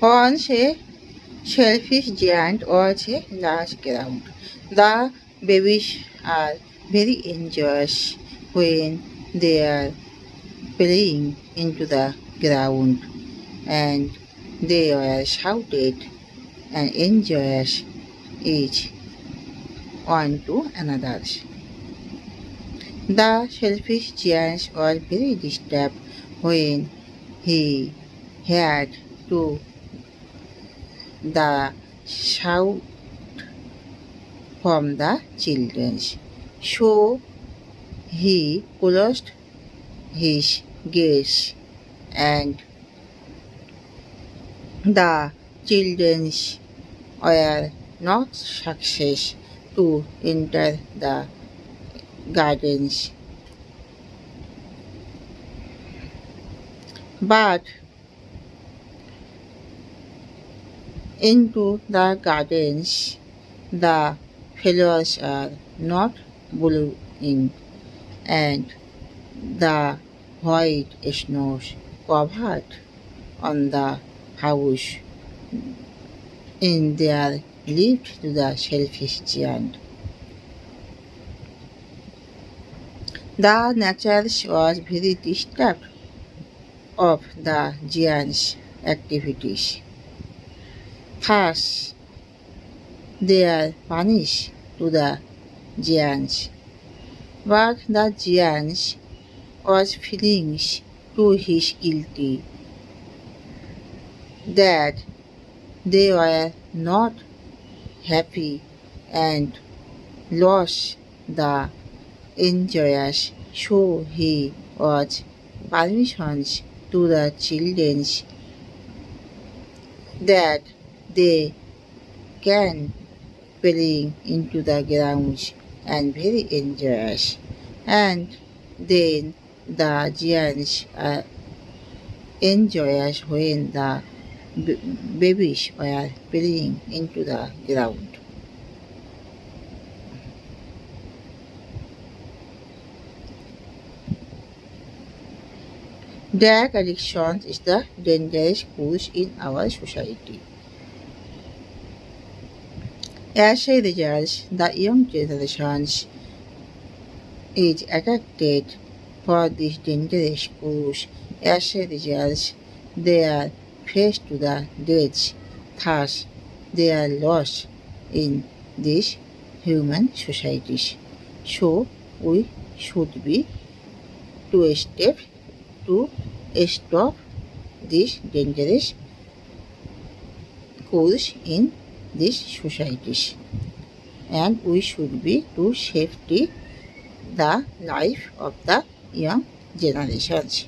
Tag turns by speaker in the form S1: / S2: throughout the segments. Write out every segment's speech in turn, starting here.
S1: Once a shellfish giant was a large ground. The babies are very enjoyous when they are playing into the ground, and they were shouted and enjoyous each one to another. The shellfish giant was very disturbed when he heard to the shout from the children. So he closed his gaze, and the children were not success to enter the gardens. But into the gardens the fellows are not blowing, and the white snows covered on the house in their lift to the shellfish giant. The nature was very disturbed of the giant's activities. Thus, they are punished to the giants. But the giant was feeling to his guilty that they were not happy and lost the enjoyers, so he was permissions to the children that they can playing into the grounds and very enjoyous. And then the giants are enjoyous when the babies were playing into the ground. Drug addiction is the dangerous cause in our society. As a result, the young generations is attracted for this dangerous cause. As a result, they are faced to the deaths. Thus, they are lost in these human societies. So, we should be two steps to stop this dangerous course in these societies, and we should be to safety the life of the young generations.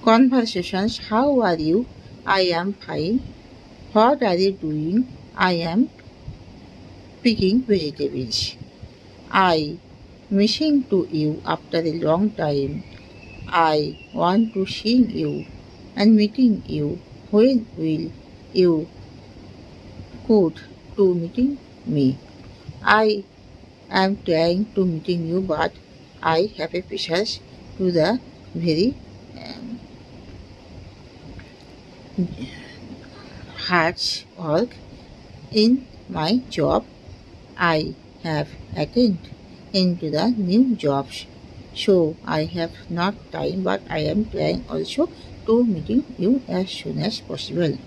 S1: Conversations: how are you? I am fine. What are you doing? I am picking vegetables. I missing to you after a long time. I want to see you and meeting you. When will you could to meeting me? I am trying to meeting you, but I have a pressure to the very um, hard work in my job. I have attended into the new jobs, so I have not time, but I am trying also to meeting you as soon as possible.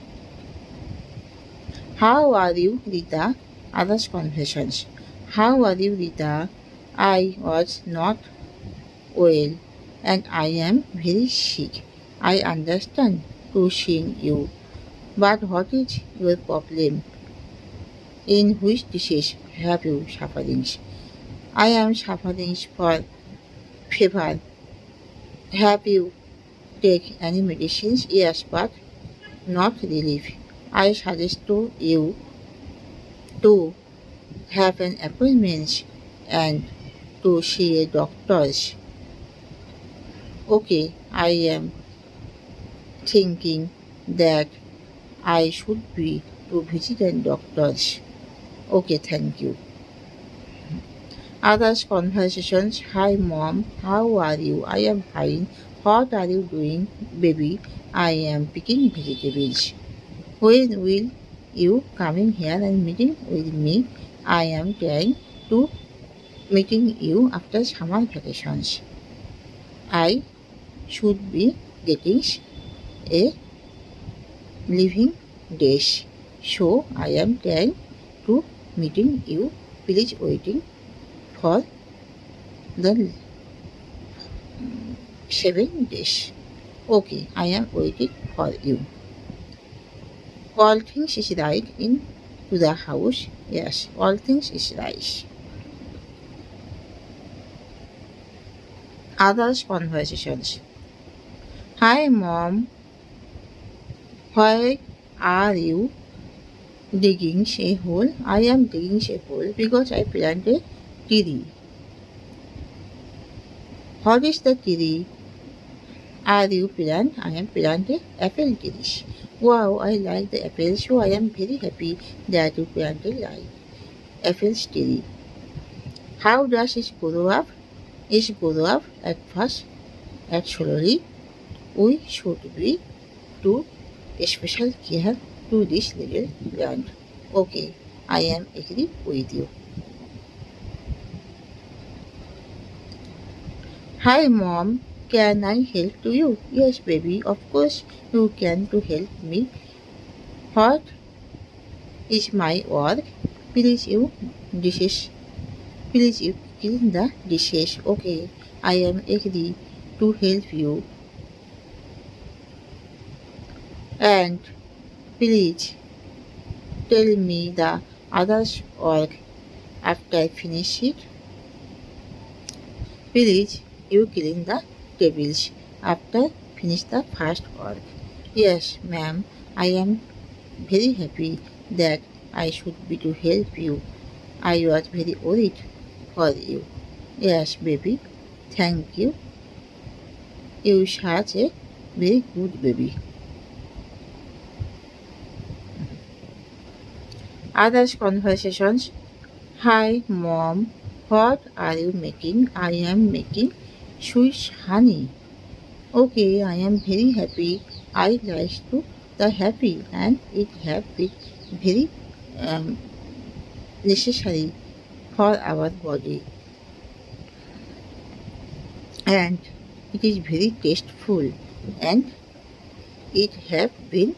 S1: How are you, Rita? Others confessions. How are you, Rita? I was not well and I am very sick. I understand to seeing you, but what is your problem? In which disease have you sufferings? I am suffering for fever. Have you take any medicines? Yes, but not relief. I suggest to you to have an appointment and to see a doctor. Okay, I am thinking that I should be to visit a doctors. Okay, thank you. Others conversations: hi mom, how are you? I am fine. What are you doing, baby? I am picking vegetables. When will you coming here and meeting with me? I am trying to meeting you after summer vacations. I should be getting a living dish. So I am trying to meeting you. Please waiting for the 7 days. Okay, I am waiting for you. All things is right in to the house. Yes, all things is right. Others conversations. Hi mom, why are you digging a hole? I am digging a hole because I planted tree. What is the tree? Are you plant? I am planted apple trees. Wow, I like the apples, so I am very happy that you planted like apple tree. How does it grow up? It grow up at first. Actually, we should be to special care to this little plant. Okay, I am agree with you. Hi mom, can I help to you? Yes baby, of course you can to help me. What is my work? Please you dishes. Please you clean the dishes. Okay, I am agree to help you. And please tell me the others work after I finish it. Please you clean the tables after finish the first work. Yes, ma'am, I am very happy that I should be to help you. I was very worried for you. Yes, baby, thank you. You such a very good baby. Others conversations. Hi, mom. What are you making? I am making sweet honey. Okay, I am very happy. I like to the happy and it have been very um, necessary for our body and it is very tasteful and it have been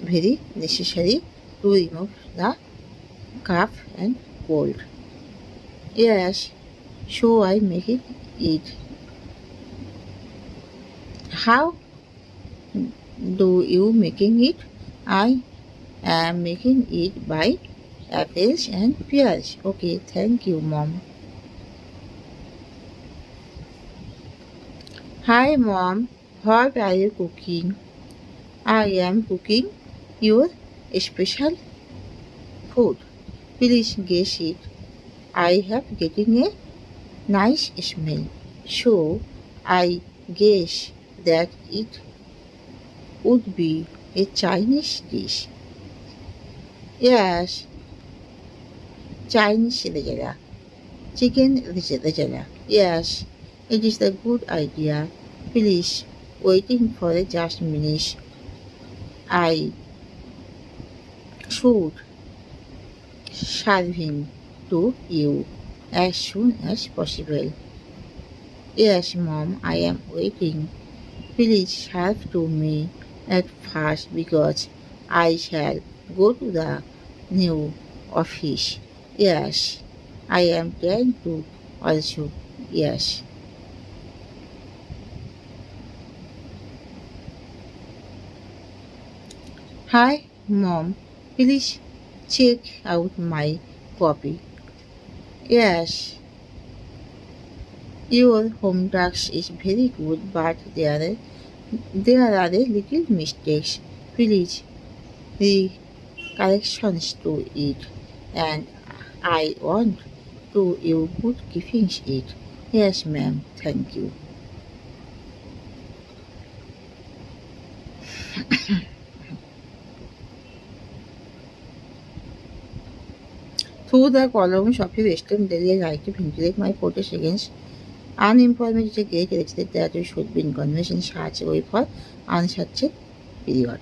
S1: very necessary to remove the cough and cold. Yes, so I make it eat. How do you making it? I am making it by apples and pears. Okay, thank you, mom. Hi, mom. What are you cooking? I am cooking your special food. Please guess it. I have getting a nice smell. So I guess that it would be a Chinese dish. Yes, Chinese rejala. Chicken rejala. Yes, it is a good idea. Please, waiting for just a minute. I should serving to you as soon as possible. Yes, mom, I am waiting. Please serve to me at first because I shall go to the new office. Yes, I am trying to also. Yes. Hi, mom. Please check out my copy. Yes, your home tax is very good, but there are little mistakes. Please the corrections to it, and I want to you good keeping it. Yes, ma'am. Thank you. Through the columns of your wisdom daily, I like to ventilate my protest against Unemployment is a great extent that should be in conversation such way for uncertain period.